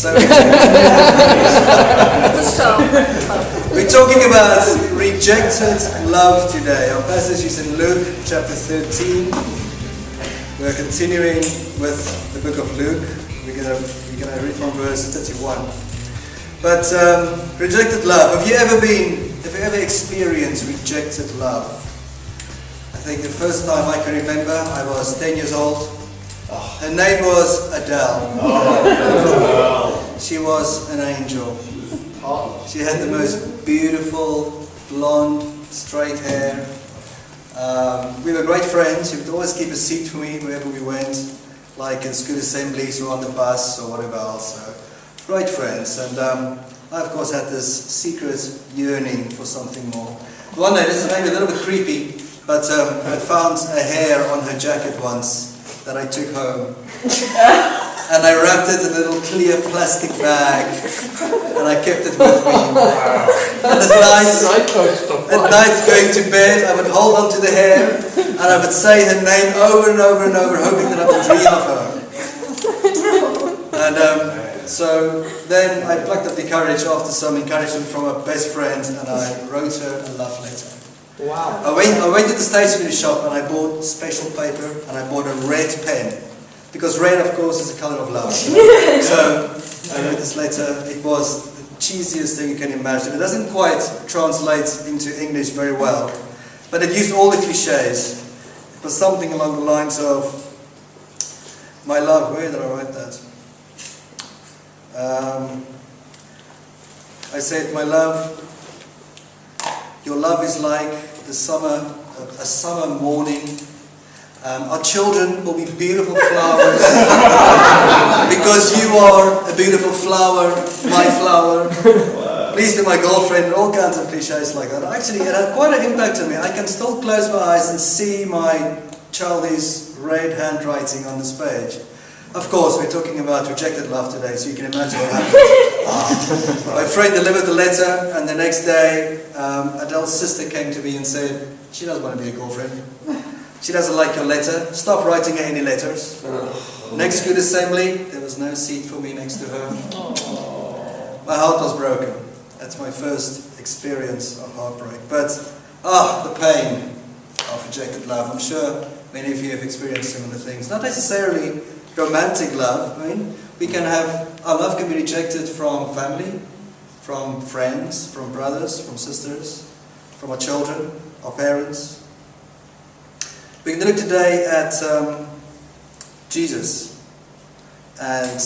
So we're talking about rejected love today. Our passage is in Luke chapter 13. We're continuing with the book of Luke. We're gonna read from verse 31. But rejected love. Have you ever experienced rejected love? I think the first time I can remember, I was 10 years old. Her name was Adele. She was an angel. She had the most beautiful, blonde, straight hair. We were great friends. She would always keep a seat for me wherever we went, like in school assemblies or on the bus or whatever else. So, great friends. And I, of course, had this secret yearning for something more. One day, this is maybe a little bit creepy, but I found a hair on her jacket once that I took home. And I wrapped it in a little clear plastic bag, and I kept it with me. And at night, going to bed, I would hold on to the hair, and I would say her name over and over and over, hoping that I would dream of her. And so then I plucked up the courage after some encouragement from a best friend, and I wrote her a love letter. Wow. I went to the stationery shop and I bought special paper and I bought a red pen. Because red, of course, is the color of love. So I wrote this letter. It was the cheesiest thing you can imagine. It doesn't quite translate into English very well. But it used all the cliches. It was something along the lines of, my love, where did I write that? I said, my love, your love is like a summer morning. Our children will be beautiful flowers because you are a beautiful flower, my flower. Wow. Please be my girlfriend, all kinds of cliches like that. Actually, it had quite an impact on me. I can still close my eyes and see my childish red handwriting on this page. Of course, we're talking about rejected love today, so you can imagine what happened. My friend delivered the letter, and the next day, Adele's sister came to me and said, she doesn't want to be a girlfriend. She doesn't like your letter. Stop writing her any letters. Next school assembly, there was no seat for me next to her. My heart was broken. That's my first experience of heartbreak. But, the pain of rejected love. I'm sure many of you have experienced similar things. Not necessarily romantic love. I mean, our love can be rejected from family, from friends, from brothers, from sisters, from our children, our parents. We're going to look today at Jesus and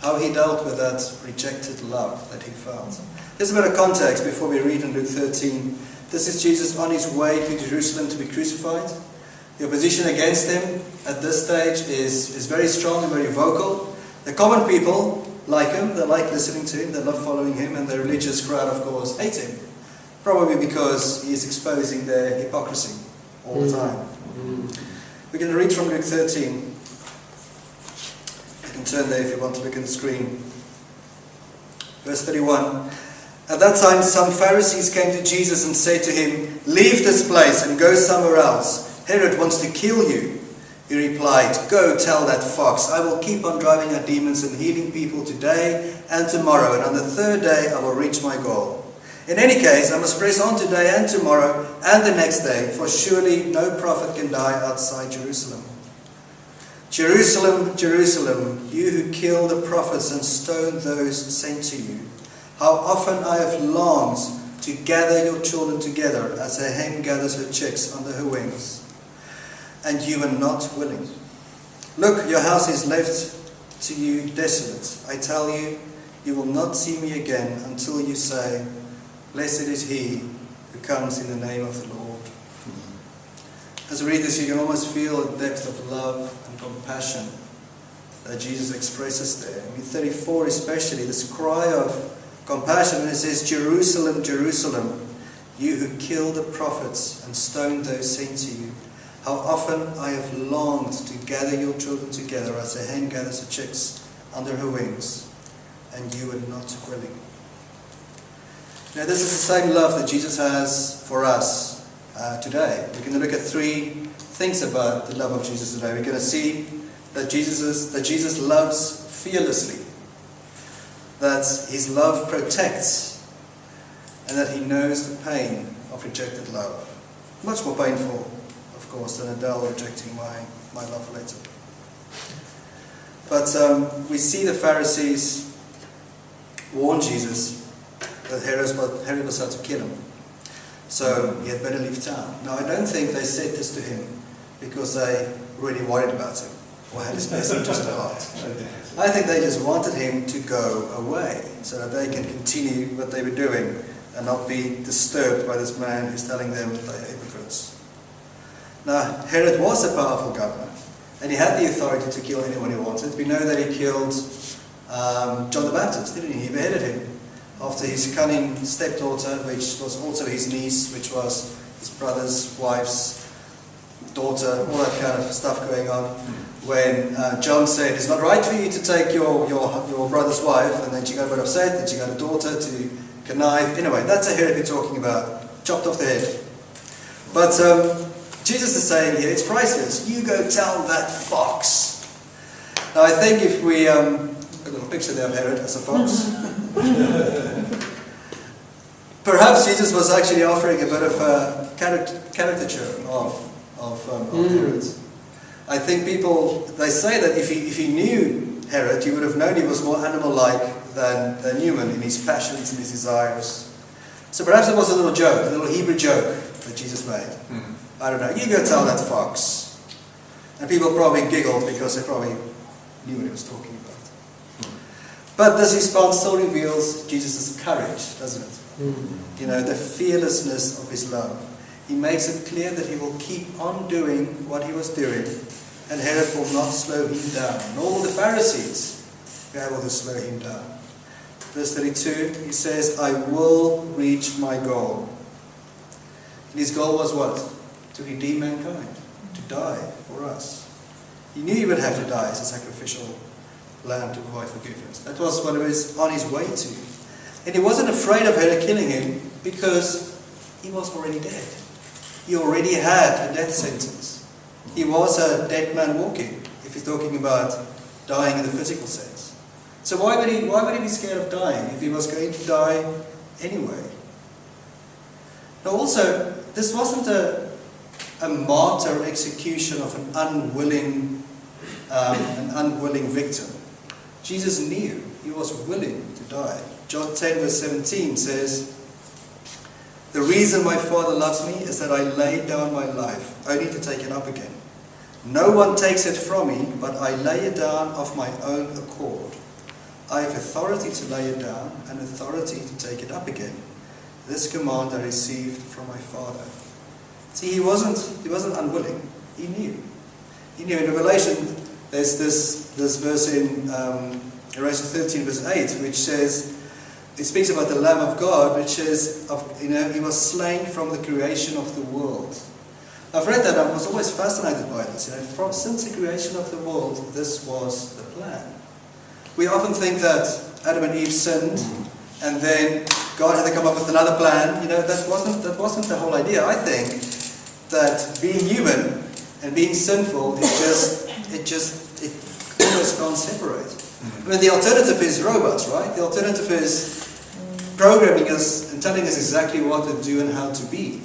how he dealt with that rejected love that he felt. Just a bit of context before we read in Luke 13. This is Jesus on his way to Jerusalem to be crucified. The opposition against him at this stage is very strong and very vocal. The common people like him, they like listening to him, they love following him, and the religious crowd, of course, hate him. Probably because he is exposing their hypocrisy all the time. We're going to read from Luke 13. You can turn there if you want to look at the screen. Verse 31. At that time some Pharisees came to Jesus and said to him, "Leave this place and go somewhere else. Herod wants to kill you." He replied, "Go tell that fox, I will keep on driving out demons and healing people today and tomorrow, and on the third day I will reach my goal. In any case, I must press on today and tomorrow and the next day, for surely no prophet can die outside Jerusalem. Jerusalem, Jerusalem, you who kill the prophets and stone those sent to you. How often I have longed to gather your children together as a hen gathers her chicks under her wings, and you were not willing. Look, your house is left to you desolate. I tell you, you will not see me again until you say, 'Blessed is he who comes in the name of the Lord.'" As we read this, you can almost feel the depth of love and compassion that Jesus expresses there. In 34 especially, this cry of compassion when it says, "Jerusalem, Jerusalem, you who kill the prophets and stone those sent to you. How often I have longed to gather your children together as a hen gathers her chicks under her wings, and you were not willing." Now this is the same love that Jesus has for us today. We're going to look at three things about the love of Jesus today. We're going to see that Jesus loves fearlessly. that his love protects and that he knows the pain of rejected love. Much more painful, of course, than Adele rejecting my love letter. But we see the Pharisees warn Jesus that Herod was out to kill him. So he had better leave town. Now, I don't think they said this to him because they really worried about him or had his best interest at heart. I think they just wanted him to go away so that they can continue what they were doing and not be disturbed by this man who's telling them they are hypocrites. Now, Herod was a powerful governor and he had the authority to kill anyone he wanted. We know that he killed John the Baptist, didn't he? He beheaded him after his cunning stepdaughter, which was also his niece, which was his brother's wife's daughter, all that kind of stuff going on. When John said, it's not right for you to take your brother's wife, and then she got a bit upset, and she got a daughter to connive. Anyway, that's a Herod we're talking about, chopped off the head. But Jesus is saying here, it's priceless. You go tell that fox. Now I think if we, a little picture there of Herod as a fox. Perhaps Jesus was actually offering a bit of a caricature of Herod. I think people, they say that if he knew Herod, he would have known he was more animal-like than human in his passions and his desires. So perhaps it was a little joke, a little Hebrew joke that Jesus made. I don't know, you go tell that fox. And people probably giggled because they probably knew what he was talking about. But this response still reveals Jesus' courage, doesn't it? You know, the fearlessness of his love. He makes it clear that he will keep on doing what he was doing, and Herod will not slow him down. Nor will the Pharisees be able to slow him down. Verse 32, he says, I will reach my goal. And his goal was what? To redeem mankind, to die for us. He knew he would have to die as a sacrificial lamb to provide forgiveness. That was what he was on his way to. And he wasn't afraid of Herod killing him because he was already dead. He already had a death sentence. He was a dead man walking, if he's talking about dying in the physical sense. So why would he be scared of dying if he was going to die anyway? Now also, this wasn't a martyr execution of an unwilling victim. Jesus knew he was willing to die. John 10 verse 17 says, the reason my Father loves me is that I lay down my life, only to take it up again. No one takes it from me, but I lay it down of my own accord. I have authority to lay it down and authority to take it up again. This command I received from my Father. See, he wasn't unwilling. He knew. He knew. In Revelation, there's this verse in Revelation 13 verse 8, which says, it speaks about the Lamb of God, which is, he was slain from the creation of the world. I've read that. I was always fascinated by this. Since the creation of the world, this was the plan. We often think that Adam and Eve sinned, and then God had to come up with another plan. That wasn't the whole idea. I think that being human and being sinful it almost can't separate. I mean, the alternative is robots, right? The alternative is programming us and telling us exactly what to do and how to be.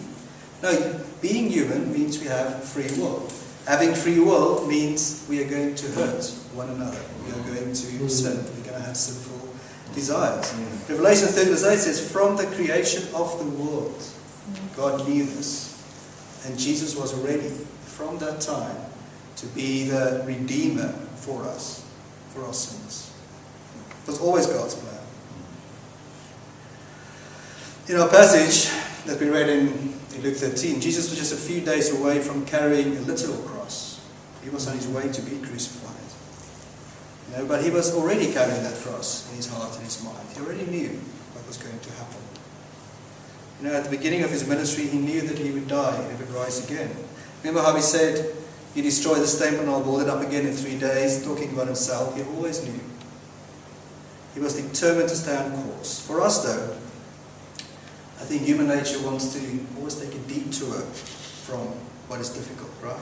No, being human means we have free will. Having free will means we are going to hurt one another. We are going to sin. We're going to have sinful desires. Revelation 13 verse 8 says, from the creation of the world, God knew this. And Jesus was ready from that time to be the Redeemer for us, for our sins. It was always God's plan. In our passage that we read in Luke 13, Jesus was just a few days away from carrying a literal cross. He was on his way to be crucified. But he was already carrying that cross in his heart and his mind. He already knew what was going to happen. At the beginning of his ministry, he knew that he would die and he would rise again. Remember how he said, he destroyed this temple and I'll build it up again in 3 days, talking about himself. He always knew. He was determined to stay on course. For us though, I think human nature wants to always take a detour from what is difficult, right?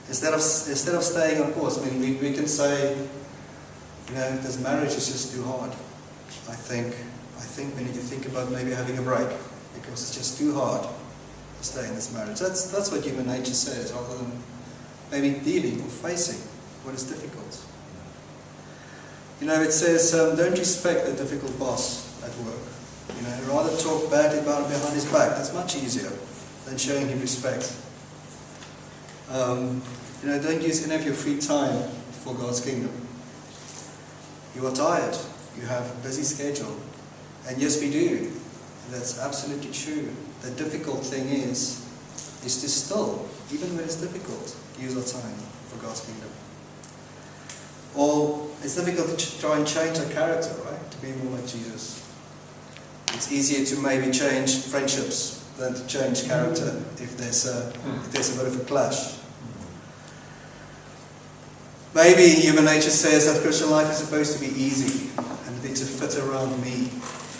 Instead of staying on course, I mean, we can say, this marriage is just too hard. I think we need to think about maybe having a break, because it's just too hard to stay in this marriage. That's what human nature says, rather than maybe dealing or facing what is difficult. It says, don't respect the difficult boss at work. Rather talk badly about him behind his back. That's much easier than showing him respect. Don't use any of your free time for God's kingdom. You are tired. You have a busy schedule. And yes, we do. That's absolutely true. The difficult thing is to still, even when it's difficult, use our time for God's kingdom. Or it's difficult to try and change our character, right? To be more like Jesus. It's easier to maybe change friendships than to change character if there's a bit of a clash. Maybe human nature says that Christian life is supposed to be easy and to fit around me.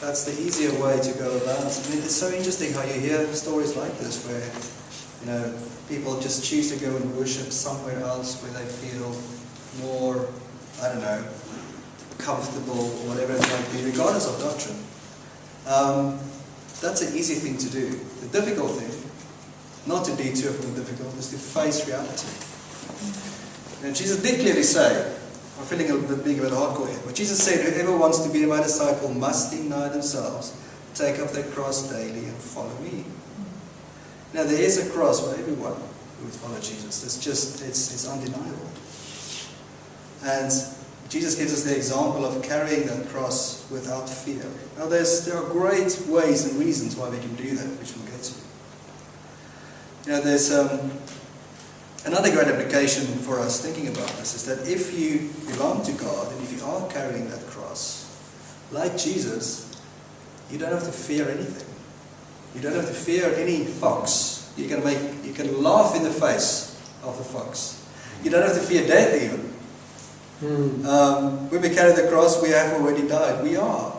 That's the easier way to go about it. It's so interesting how you hear stories like this where, people just choose to go and worship somewhere else where they feel more, comfortable or whatever it might be, regardless of doctrine. That's an easy thing to do. The difficult thing, not to detour from the difficult, is to face reality. And Jesus did clearly say, I'm feeling being a bit hardcore here, but Jesus said, whoever wants to be my disciple must deny themselves, take up their cross daily and follow me. Now there is a cross for everyone who would follow Jesus. It's undeniable. And Jesus gives us the example of carrying that cross without fear. Now there are great ways and reasons why we can do that, which we'll get to. There's another great application for us thinking about this is that if you belong to God and if you are carrying that cross, like Jesus, you don't have to fear anything. You don't have to fear any fox. You can laugh in the face of the fox. You don't have to fear death even. When we carry the cross, we have already died. We are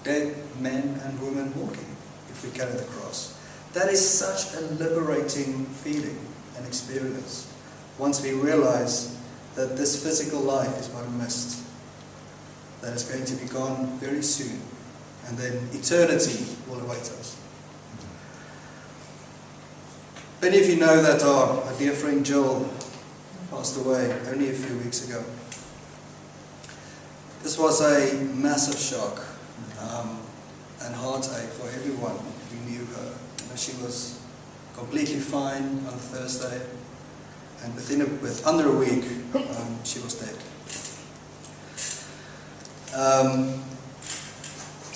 dead men and women walking if we carry the cross. That is such a liberating feeling and experience once we realize that this physical life is one mist, that is going to be gone very soon, and then eternity will await us. Many of you know that our dear friend Jill passed away only a few weeks ago. This was a massive shock and heartache for everyone who knew her. She was completely fine on Thursday, and with under a week, she was dead.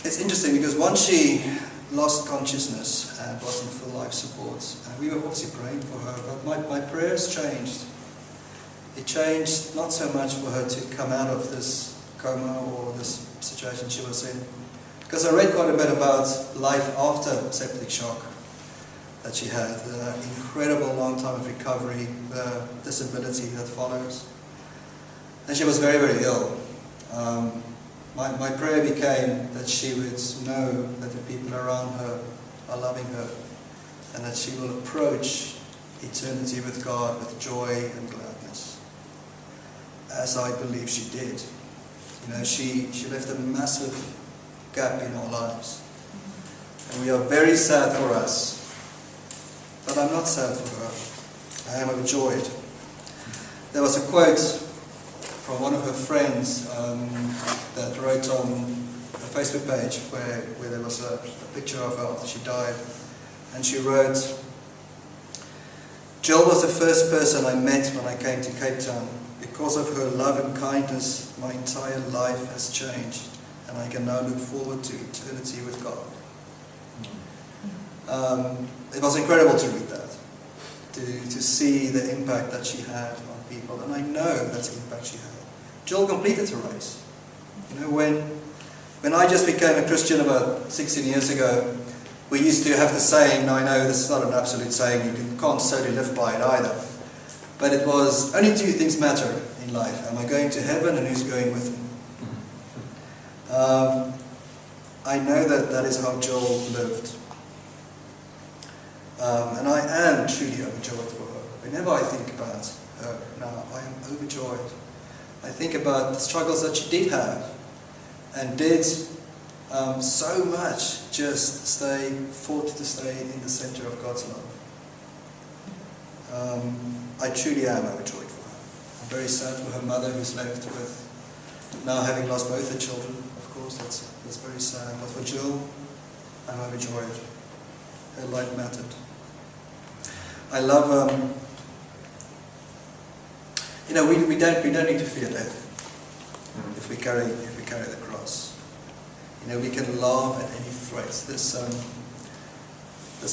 It's interesting because once she lost consciousness and was in full life support, and we were obviously praying for her, but my prayers changed. It changed not so much for her to come out of this coma or this situation she was in, because I read quite a bit about life after septic shock that she had, the incredible long time of recovery, the disability that follows. And she was very, very ill. My prayer became that she would know that the people around her are loving her, and that she will approach eternity with God with joy and gladness, as I believe she did. She left a massive gap in our lives, and we are very sad for us. But I'm not sad for her. I am overjoyed. There was a quote from one of her friends that wrote on a Facebook page where there was a picture of her after she died. And she wrote, Jill was the first person I met when I came to Cape Town. Because of her love and kindness, my entire life has changed, and I can now look forward to eternity with God. It was incredible to read that, to see the impact that she had on people, and I know that's the impact she had. Jill completed her race. When I just became a Christian about 16 years ago, we used to have the saying, now I know this is not an absolute saying, you can't solely live by it either, but it was, only two things matter in life. Am I going to heaven, and who's going with me? I know that is how Jill lived. And I am truly overjoyed for her. Whenever I think about her now, I am overjoyed I think about the struggles that she did have, and did so much just fought to stay in the center of God's love. I truly am overjoyed for her. I'm very sad for her mother who's left with, now having lost both her children, of course, that's very sad. But for Jill, I'm overjoyed. Her life mattered. I love, we don't need to fear death if we carry the cross. We can laugh at any threats. This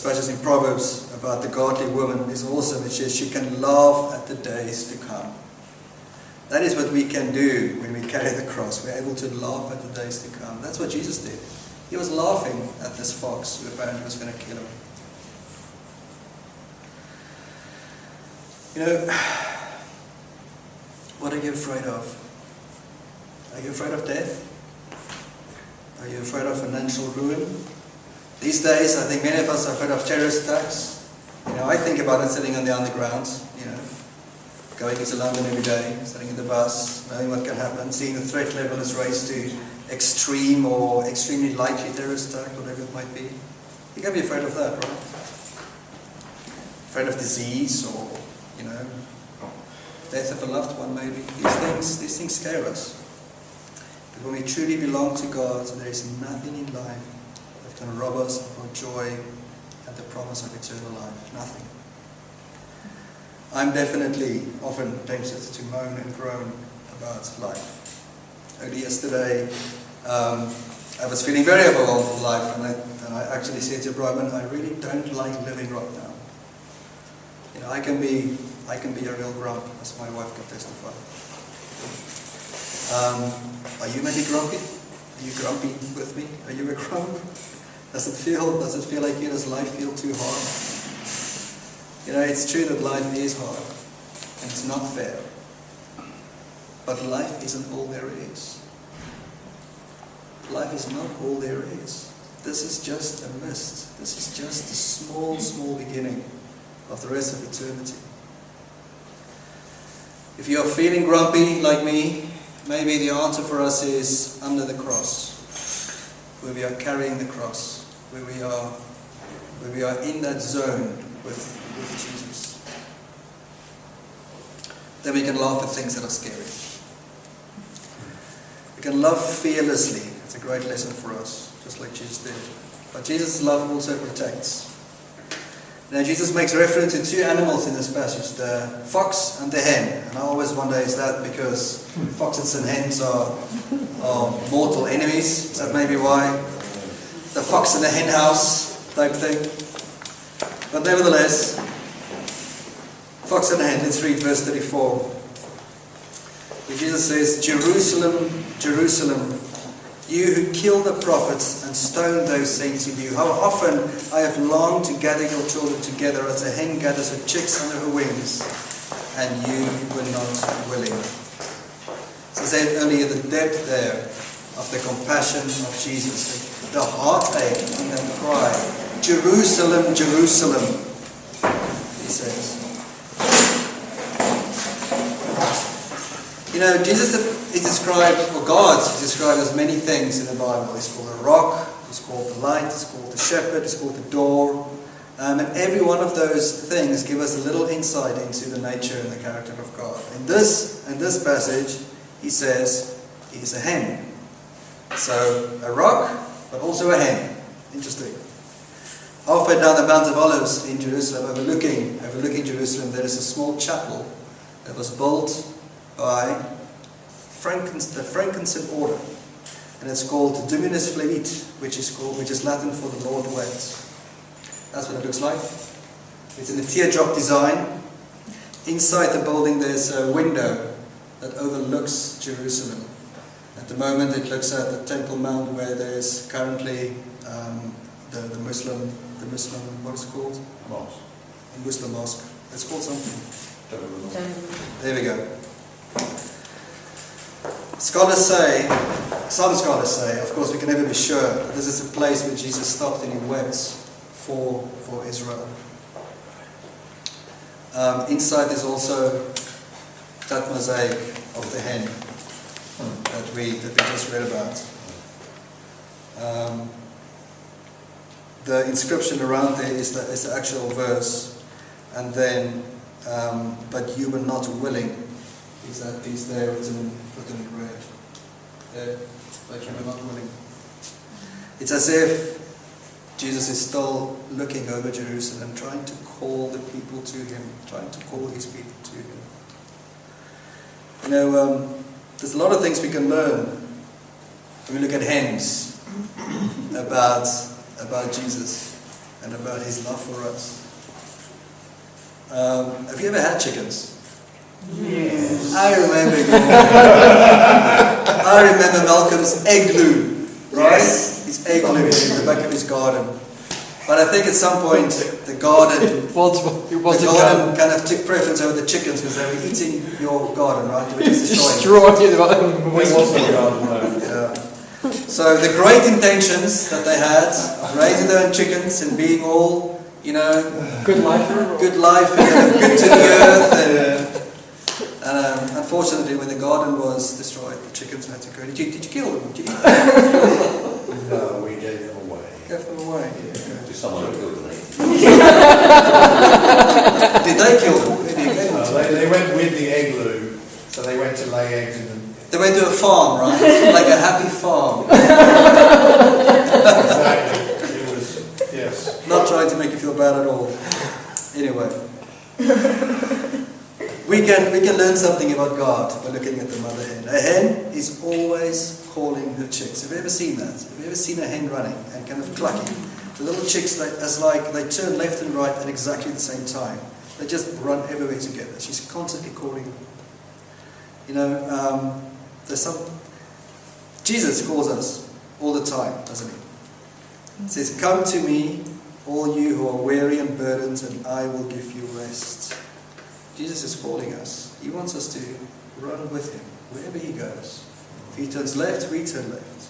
passage in Proverbs about the godly woman is awesome. It says she can laugh at the days to come. That is what we can do when we carry the cross. We're able to laugh at the days to come. That's what Jesus did. He was laughing at this fox who apparently was going to kill him. What are you afraid of? Are you afraid of death? Are you afraid of financial ruin? These days, I think many of us are afraid of terrorist attacks. I think about it sitting on the underground, going into London every day, sitting in the bus, knowing what can happen, seeing the threat level is raised to extreme or extremely likely terrorist attack, whatever it might be. You can be afraid of that, right? Afraid of disease or, death of a loved one maybe. These things scare us. But when we truly belong to God, there is nothing in life that can rob us of our joy and the promise of eternal life. Nothing. I'm definitely often tempted to moan and groan about life. Only yesterday, I was feeling very overwhelmed with life, and I actually said to Brian, I really don't like living right now. I can be a real grump, as my wife can testify. Are you maybe grumpy? Are you grumpy with me? Are you a grump? Does it feel like does life feel too hard? It's true that life is hard, and it's not fair. But life isn't all there is. Life is not all there is. This is just a mist. This is just a small, small beginning of the rest of eternity. If you are feeling grumpy like me, maybe the answer for us is under the cross, where we are carrying the cross, where we are in that zone with Jesus. Then we can laugh at things that are scary. We can love fearlessly. It's a great lesson for us, just like Jesus did. But Jesus' love also protects. Now Jesus makes reference to two animals in this passage, the fox and the hen. And I always wonder, is that because foxes and hens are mortal enemies? Is that maybe why? The fox in the hen house type thing. But nevertheless, fox and the hen, let's read verse 34. Where Jesus says, Jerusalem, Jerusalem, you who kill the prophets and stone those sent to you, how often I have longed to gather your children together as a hen gathers her chicks under her wings, and you were not willing. So I said earlier, the depth there of the compassion of Jesus, the heartache in that cry, Jerusalem, Jerusalem, he says. Jesus is described, or God is described as many things in the Bible. He's called a rock, he's called the light, he's called the shepherd, he's called the door. And every one of those things give us a little insight into the nature and the character of God. In this passage, he says he's a hen. So a rock, but also a hen. Interesting. Halfway down the Mount of Olives in Jerusalem, overlooking Jerusalem, there is a small chapel that was built by the Frankincense order, and it's called Dominus Flevit, which is Latin for the Lord waits. That's what it looks like. It's in a teardrop design. Inside the building there's a window that overlooks Jerusalem. At the moment it looks at the Temple Mount, where there's currently the Muslim, what is it called? Mosque. The Muslim mosque. It's called something. There we go. Some scholars say, of course we can never be sure, that this is a place where Jesus stopped and he wept for Israel. Inside there's also that mosaic of the hen that we just read about. The inscription around there is the actual verse, and then but you were not willing is that piece there written in red. There, but you were not willing. It's as if Jesus is still looking over Jerusalem, trying to call the people to him, trying to call his people to him. You know, there's a lot of things we can learn when we look at hens about Jesus and about his love for us. Have you ever had chickens? Yes. I remember Malcolm's egg loo, right? Yes. His egg loo in the back of his garden. But I think at some point the garden kind of took preference over the chickens because they were eating your garden, right? They were destroying it. Yeah. So the great intentions that they had, raising their own chickens and being all, you know, good life and good to the earth, and unfortunately when the garden was destroyed, the chickens had to go. Did you kill them? Did you eat them? No, we gave them away. Gave them away. Yeah. To someone who killed them. Did they kill them? They went with the egg loo, so they went to lay eggs in them. They went to a farm, right? Like a happy farm. Exactly. It was, yes. Not trying to make you feel bad at all. Anyway. We can learn something about God by looking at the mother hen. A hen is always calling her chicks. Have you ever seen that? Have you ever seen a hen running and kind of clucking? The little chicks, they turn left and right at exactly the same time. They just run everywhere together. She's constantly calling them. You know, Jesus calls us all the time, doesn't he? He says, "Come to me, all you who are weary and burdened, and I will give you rest." Jesus is calling us. He wants us to run with him wherever he goes. If he turns left, we turn left.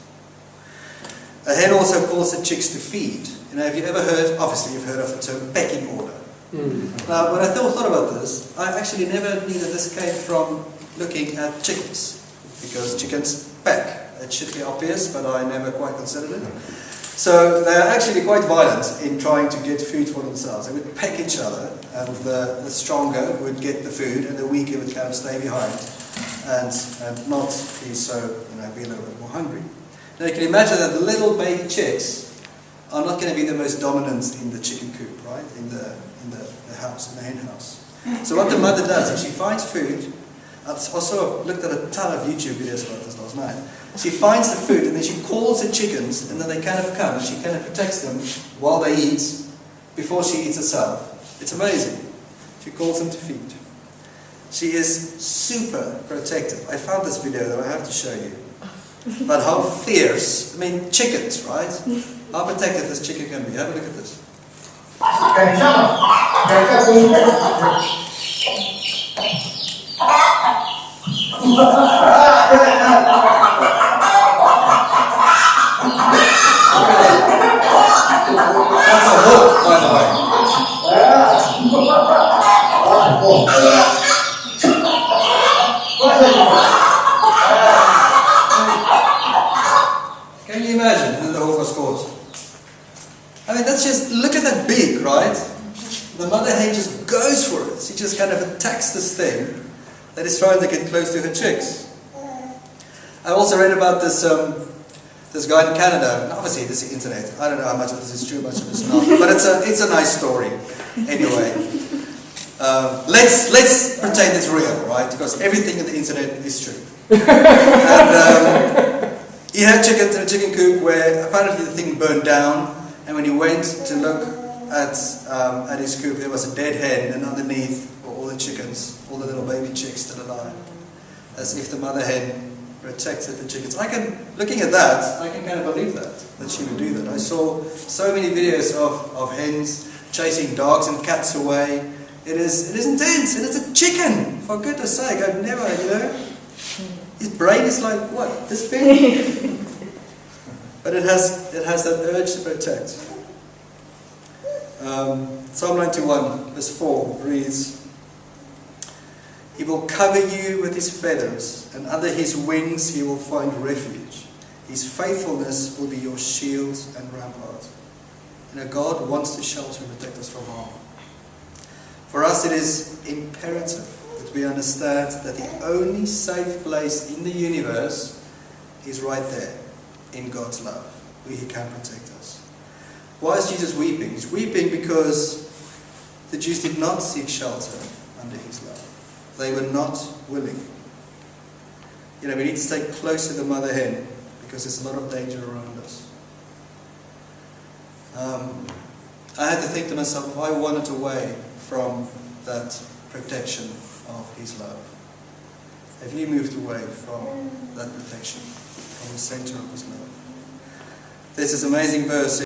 A hen also calls the chicks to feed. You know, have you ever heard, obviously you've heard of the term pecking order. Now, when I thought about this, I actually never knew that this came from looking at chickens, because chickens peck. It should be obvious, but I never quite considered it. So they're actually quite violent in trying to get food for themselves. They would peck each other, and the stronger would get the food, and the weaker would kind of stay behind and not be so, be a little bit more hungry. Now you can imagine that the little baby chicks are not going to be the most dominant in the chicken coop, right? In the house, in the hen house. So what the mother does is she finds food. I also looked at a ton of YouTube videos about this last night. She finds the food and then she calls the chickens, and then they kind of come and she kind of protects them while they eat before she eats herself. It's amazing. She calls them to feed. She is super protective. I found this video that I have to show you. But how fierce, chickens, right? How protective this chicken can be. Have a look at this. That's a hook, by the way. Can you imagine? And then the hook was caught. That's just, look at that beak, right? The mother hen just goes for it. She just kind of attacks this thing that is trying to get close to her chicks. I also read about this guy in Canada. Obviously, this is the internet. I don't know how much of this is true, much of this is not. But it's a nice story. Anyway, let's pretend it's real, right? Because everything in the internet is true. And he had chickens in a chicken coop where apparently the thing burned down. And when he went to look at his coop, there was a dead hen, and underneath were all the chickens, all the little baby chicks still alive, as if the mother hen protected the chickens. Looking at that, I can kind of believe that she would do that. I saw so many videos of hens chasing dogs and cats away. It is intense, and it's a chicken, for goodness sake. I've never, his brain is like, what, this big? But it has that urge to protect. Psalm 91 verse 4 reads, He will cover you with his feathers, and under his wings you will find refuge. His faithfulness will be your shield and rampart. God wants to shelter and protect us from harm. For us it is imperative that we understand that the only safe place in the universe is right there, in God's love, where he can protect us. Why is Jesus weeping? He's weeping because the Jews did not seek shelter under his love. They were not willing. We need to stay close to the mother hen because there's a lot of danger around us. I had to think to myself, if I wandered away from that protection of his love, have you moved away from that protection, from the center of his love? There's this amazing verse